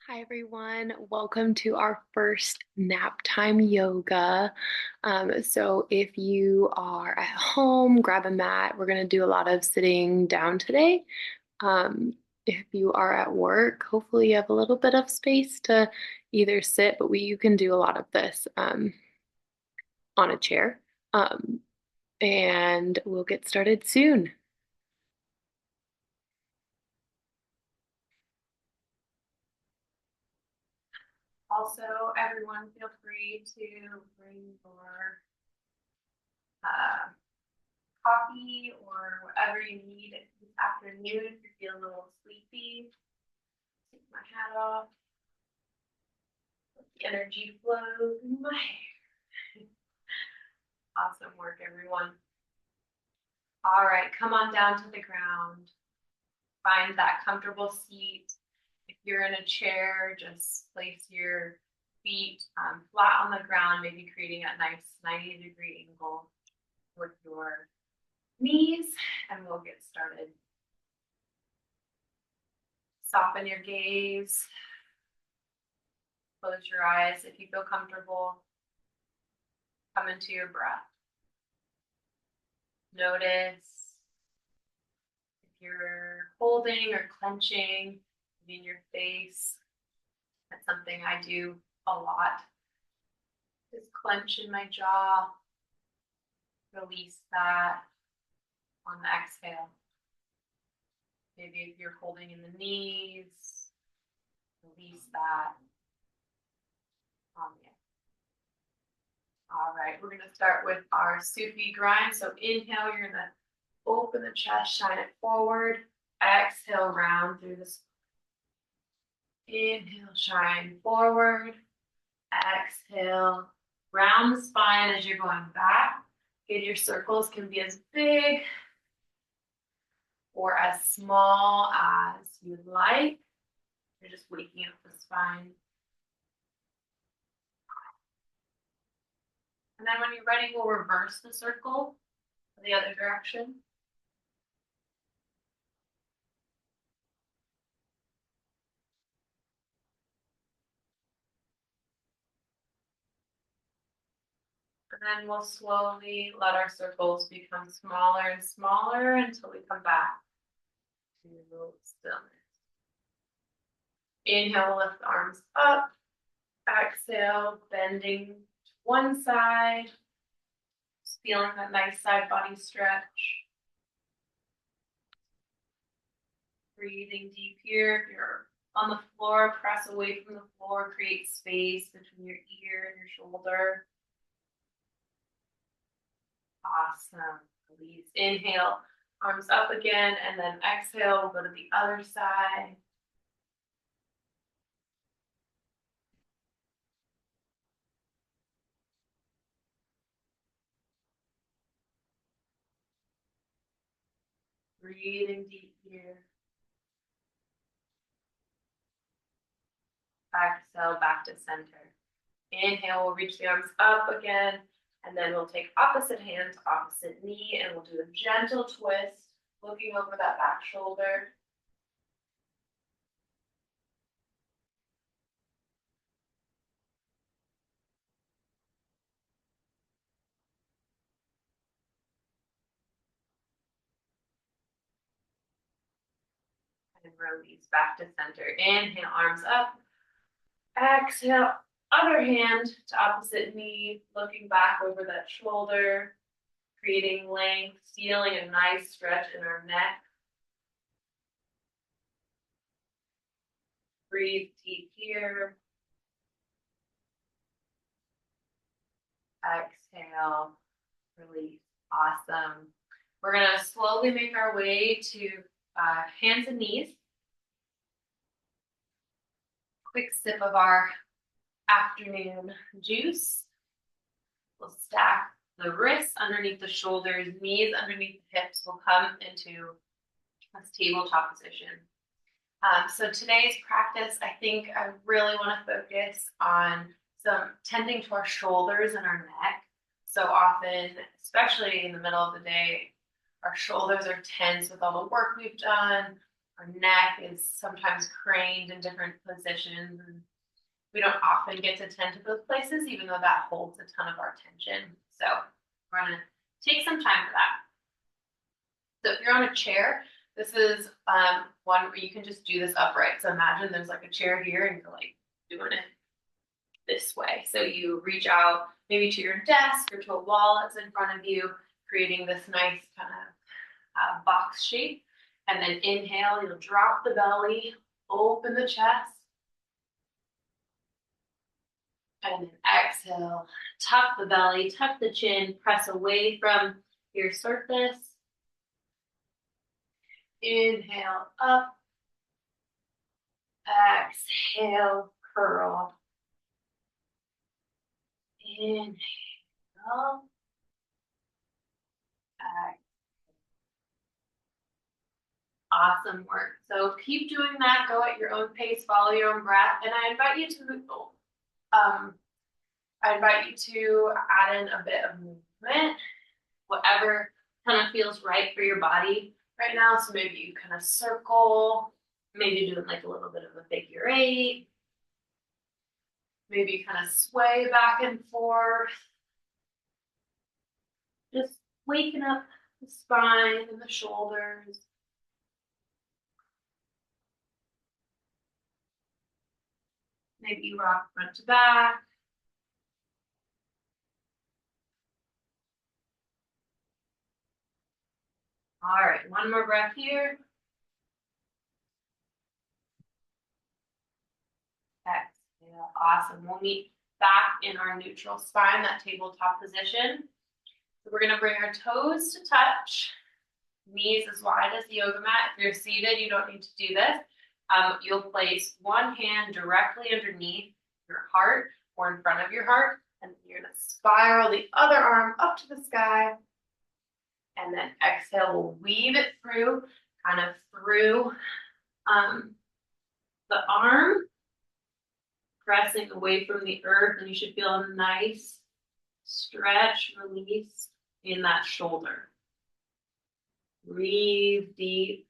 Hi, everyone. Welcome to our first nap time yoga. So, if you are at home, grab a mat. We're going to do a lot of sitting down today. Um, if you are at work, hopefully you have a little bit of space to either sit, but you can do a lot of this on a chair. Um, and we'll get started soon. Also, everyone, feel free to bring your uh, coffee or whatever you need this afternoon if you feel a little sleepy. Take my hat off. Let the energy flow through my hair. Awesome work, everyone. All right, come on down to the ground. Find that comfortable seat. If you're in a chair, just place your feet flat on the ground, maybe creating a nice 90-degree angle with your knees, and we'll get started. Soften your gaze. Close your eyes if you feel comfortable. Come into your breath. Notice if you're holding or clenching in your face. That's something I do a lot. Just clench in my jaw. Release that on the exhale. Maybe if you're holding in the knees, release that on the exhale. All right, we're going to start with our Sufi grind. So inhale, you're going to open the chest, shine it forward. Exhale, round through the spine. Inhale, shine forward. Exhale, round the spine as you're going back. Again, your circles can be as big or as small as you'd like. You're just waking up the spine. And then when you're ready, we'll reverse the circle the other direction. And then we'll slowly let our circles become smaller and smaller until we come back to stillness. Inhale, lift the arms up. Exhale, bending to one side. Just feeling that nice side body stretch. Breathing deep here. If you're on the floor, press away from the floor. Create space between your ear and your shoulder. Awesome. Release. Inhale, arms up again, and then exhale, go to the other side. Breathing deep here. Exhale, back to center. Inhale, we'll reach the arms up again, and then we'll take opposite hand to opposite knee, and we'll do a gentle twist, looking over that back shoulder. And release back to center. Inhale, arms up. Exhale, other hand to opposite knee, looking back over that shoulder, creating length, feeling a nice stretch in our neck. Breathe deep here. Exhale, release. Awesome. We're going to slowly make our way to hands and knees. Quick sip of our afternoon juice. We'll stack the wrists underneath the shoulders, knees underneath the hips. We'll come into this tabletop position. So today's practice, I think I really want to focus on some tending to our shoulders and our neck. So often, especially in the middle of the day, our shoulders are tense with all the work we've done. Our neck is sometimes craned in different positions, and we don't often get to tend to those places, even though that holds a ton of our tension. So we're gonna take some time for that. So if you're on a chair, this is one where you can just do this upright. So imagine there's like a chair here and you're like doing it this way. So you reach out maybe to your desk or to a wall that's in front of you, creating this nice kind of box shape. And then inhale, you'll drop the belly, open the chest. And then exhale, tuck the belly, tuck the chin, press away from your surface. Inhale up, exhale, curl. Inhale, exhale. Awesome work. So keep doing that. Go at your own pace, follow your own breath. And I invite you to add in a bit of movement, whatever kind of feels right for your body right now. So maybe you kind of circle, maybe doing like a little bit of a figure eight. Maybe you kind of sway back and forth. Just waking up the spine and the shoulders. Maybe you rock front to back. All right, one more breath here. Exhale, awesome. We'll meet back in our neutral spine, that tabletop position. So we're gonna bring our toes to touch, knees as wide as the yoga mat. If you're seated, you don't need to do this. You'll place one hand directly underneath your heart or in front of your heart, and you're gonna spiral the other arm up to the sky. And then exhale, we'll weave it through, kind of through the arm, pressing away from the earth, and you should feel a nice stretch, release in that shoulder. Breathe deep.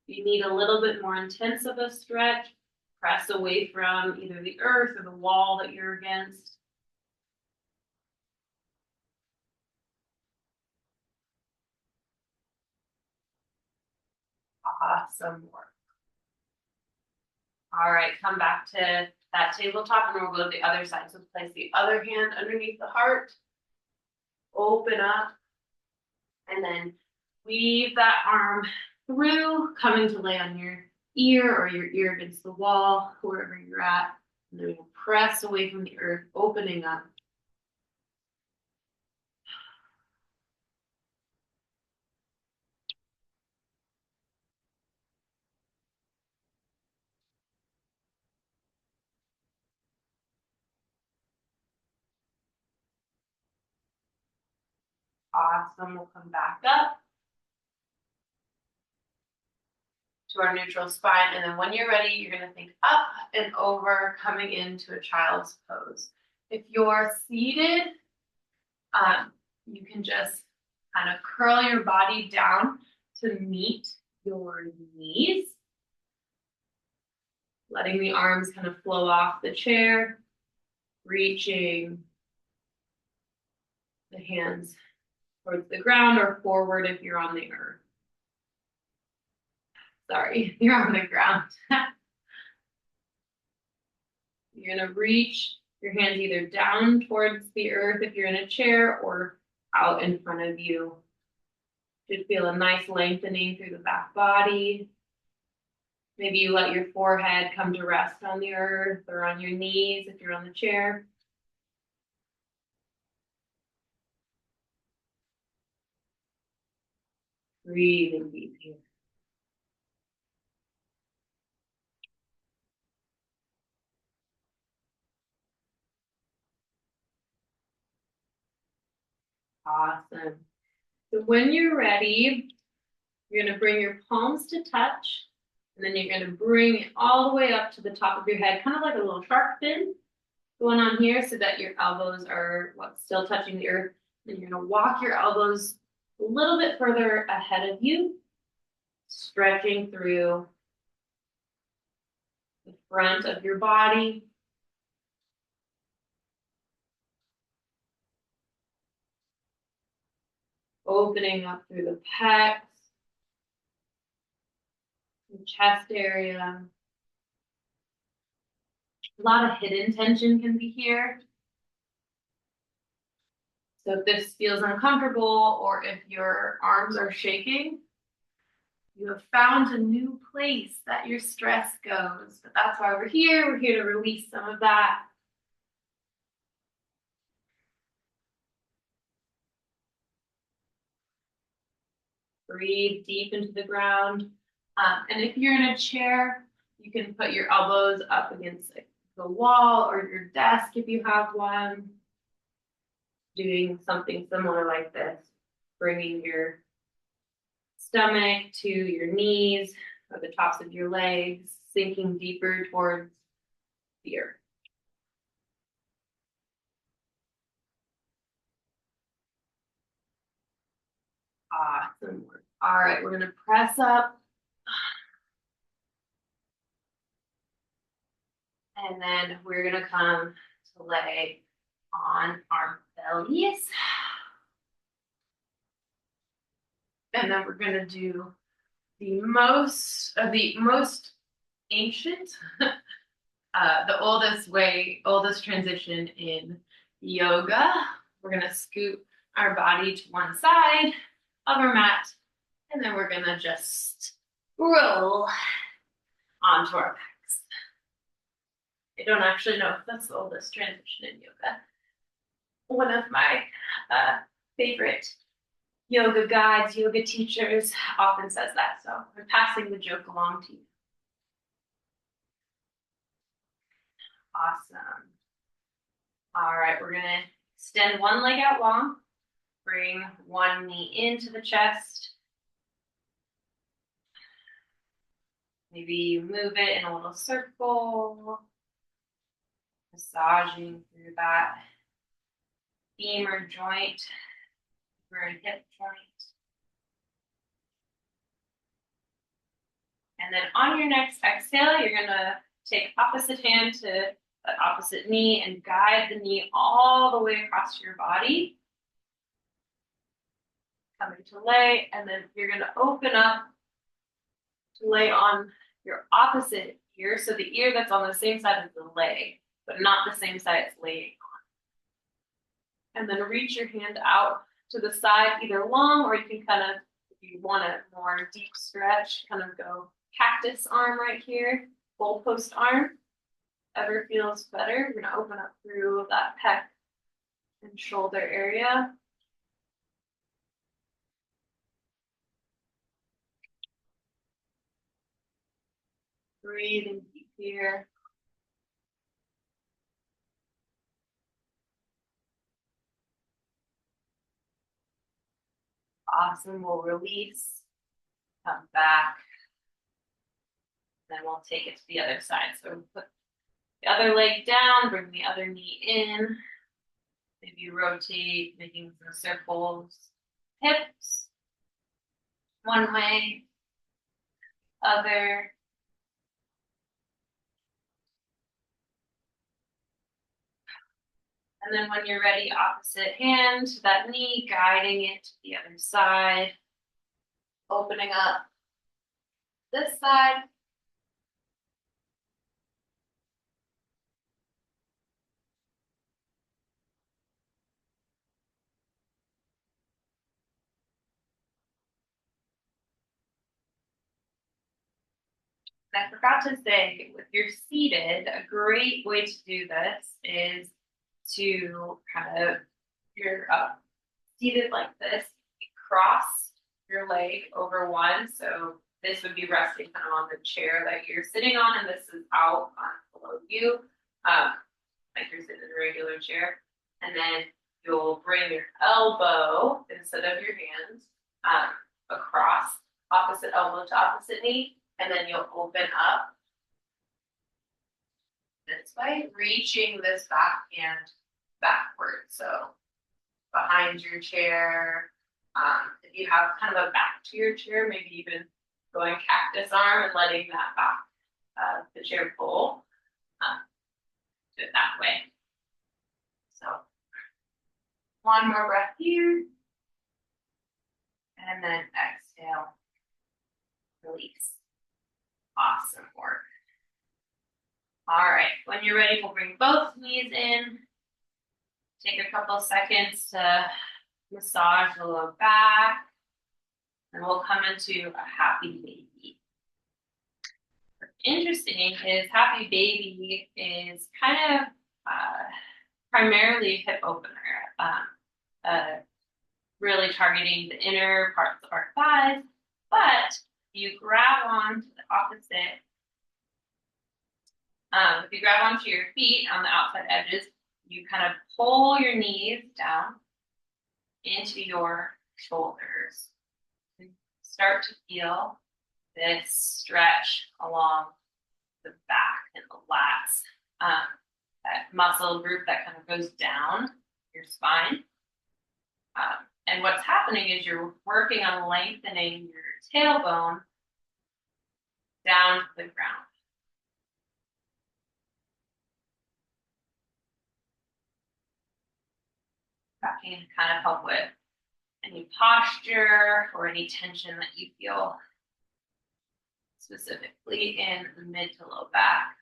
If you need a little bit more intense of a stretch, press away from either the earth or the wall that you're against. Awesome work. All right, come back to that tabletop and we'll go to the other side. So place the other hand underneath the heart, open up, and then weave that arm through, coming to lay on your ear or your ear against the wall, wherever you're at. And then we'll press away from the earth, opening up. Awesome. We'll come back up to our neutral spine. And then when you're ready, you're going to think up and over, coming into a child's pose. If you're seated, you can just kind of curl your body down to meet your knees, letting the arms kind of flow off the chair, reaching the hands towards the ground or forward if you're on the earth. Sorry, you're on the ground. You're gonna reach your hands either down towards the earth if you're in a chair or out in front of you. Should feel a nice lengthening through the back body. Maybe you let your forehead come to rest on the earth or on your knees if you're on the chair. Breathing deep here. Awesome. So when you're ready, you're going to bring your palms to touch And then you're going to bring it all the way up to the top of your head, kind of like a little shark fin going on here so that your elbows are what's still touching the earth. Then you're going to walk your elbows a little bit further ahead of you, stretching through the front of your body. Opening up through the pecs, the chest area. A lot of hidden tension can be here. So if this feels uncomfortable or if your arms are shaking, you have found a new place that your stress goes. But that's why we're here. We're here to release some of that. Breathe deep into the ground. And if you're in a chair, you can put your elbows up against the wall or your desk if you have one. Doing something similar like this, bringing your stomach to your knees or the tops of your legs, sinking deeper towards the earth. Awesome work. All right, we're going to press up. And then we're going to come to lay on our bellies. And then we're going to do the most ancient, the oldest transition in yoga. We're going to scoot our body to one side of our mat, and then we're going to just roll onto our backs. I don't actually know if that's the oldest transition in yoga. One of my favorite yoga guides, yoga teachers often says that, so I'm passing the joke along to you. Awesome. All right, we're gonna extend one leg out long, bring one knee into the chest. Maybe you move it in a little circle, massaging through that femur joint, or hip joint. And then on your next exhale, you're gonna take opposite hand to the opposite knee and guide the knee all the way across your body. Coming to lay, and then you're gonna open up to lay on your opposite ear, so the ear that's on the same side as the leg, but not the same side it's laying on. And then reach your hand out to the side, either long, or you can kind of, if you want a more deep stretch, kind of go cactus arm right here, goalpost arm. Ever feels better, you're gonna open up through that pec and shoulder area. Breathing deep here. Awesome, we'll release, come back, then we'll take it to the other side. So put the other leg down, bring the other knee in, maybe rotate, making some circles, hips, one way, other. And then when you're ready, opposite hand to that knee, guiding it to the other side, opening up this side. And I forgot to say, if you're seated, a great way to do this is to kind of, you're seated like this, cross your leg over one. So this would be resting kind of on the chair that you're sitting on, and this is out on below you, like you're sitting in a regular chair. And then you'll bring your elbow instead of your hands across, opposite elbow to opposite knee, And then you'll open up this way, reaching this back hand backward. So behind your chair. If you have kind of a back to your chair, maybe even going cactus arm and letting that back, the chair pull, do it that way. So one more breath here. And then exhale, release. Awesome work. All right, when you're ready, we'll bring both knees in. Take a couple seconds to massage the low back. And we'll come into a happy baby. What's interesting is happy baby is kind of primarily hip opener, really targeting the inner parts of our thighs, but you grab onto the opposite. If you grab onto your feet on the outside edges, you kind of pull your knees down into your shoulders. Start to feel this stretch along the back and the lats, that muscle group that kind of goes down your spine. And what's happening is you're working on lengthening your tailbone down to the ground. That can kind of help with any posture or any tension that you feel specifically in the mid to low back.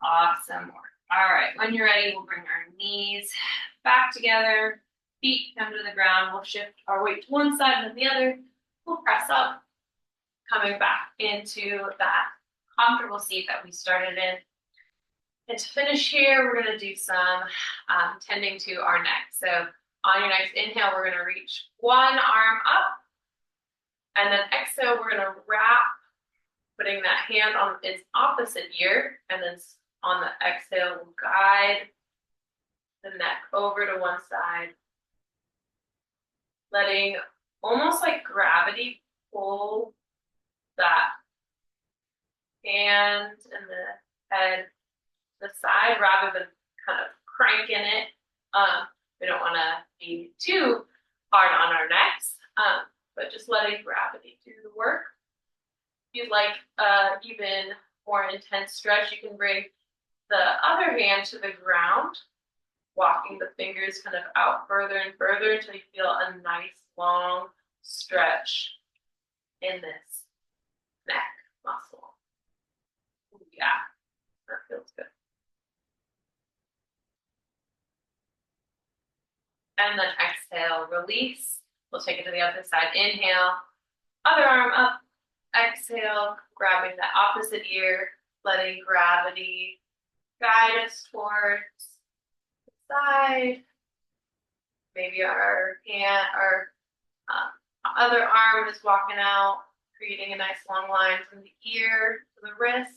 Awesome work. All right, when you're ready, we'll bring our knees back together, feet come to the ground. We'll shift our weight to one side and then the other. We'll press up, coming back into that comfortable seat that we started in. And to finish here, we're going to do some tending to our neck. So on your next inhale, we're going to reach one arm up. And then exhale, we're going to wrap, putting that hand on its opposite ear. And then on the exhale, we'll guide the neck over to one side, letting almost like gravity pull that hand and the head to the side rather than kind of cranking it. We don't want to be too hard on our necks, but just letting gravity do the work. If you'd like even more intense stretch, you can bring the other hand to the ground, walking the fingers kind of out further and further until you feel a nice long stretch in this neck muscle. Yeah, that feels good. And then exhale, release. We'll take it to the other side. Inhale, other arm up. Exhale, grabbing the opposite ear, letting gravity guide us towards the side. Maybe our hand, our other arm is walking out, creating a nice long line from the ear to the wrist.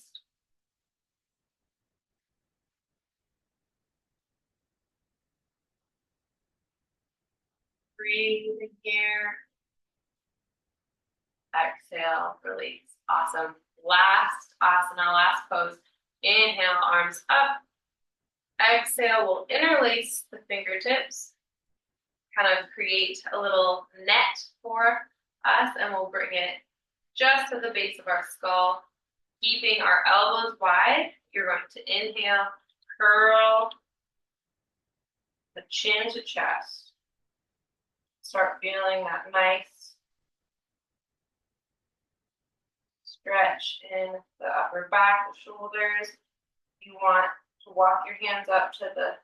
Breathing here. Exhale, release. Awesome. Last asana, last pose. Inhale, arms up. Exhale, we'll interlace the fingertips, kind of create a little net for us, and we'll bring it just to the base of our skull, keeping our elbows wide. You're going to inhale, curl the chin to chest. Start feeling that nice stretch in the upper back, the shoulders. You want to walk your hands up to the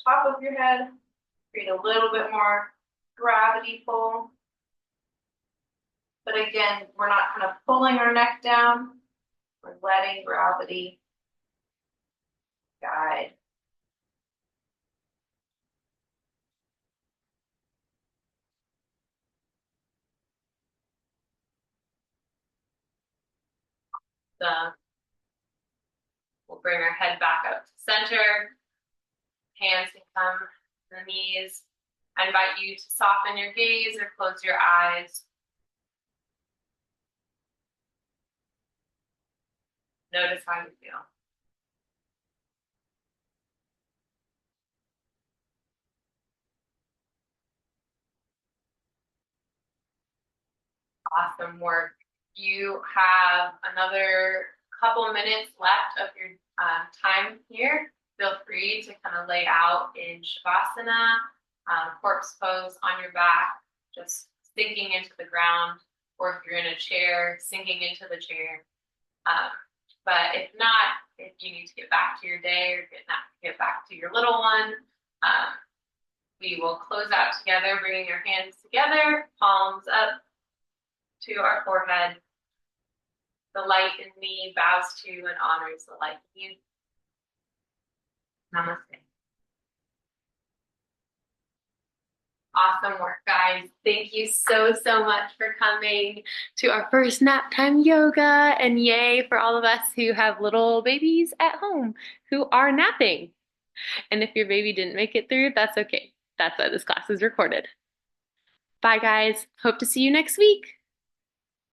top of your head, create a little bit more gravity pull. But again, we're not kind of pulling our neck down. We're letting gravity guide. We'll bring our head back up to center. Hands can come to the knees. I invite you to soften your gaze or close your eyes. Notice how you feel. Awesome work. You have another couple minutes left of your time here. Feel free to kind of lay out in Shavasana, corpse pose on your back, just sinking into the ground, or if you're in a chair, sinking into the chair. Um, but if not, if you need to get back to your day or get back to your little one, um, we will close out together, bringing your hands together, palms up to our forehead. The light in me bows to and honors the light in you. Namaste. Awesome work, guys. Thank you so, so much for coming to our first nap time yoga. And yay for all of us who have little babies at home who are napping. And if your baby didn't make it through, that's okay. That's why this class is recorded. Bye, guys. Hope to see you next week.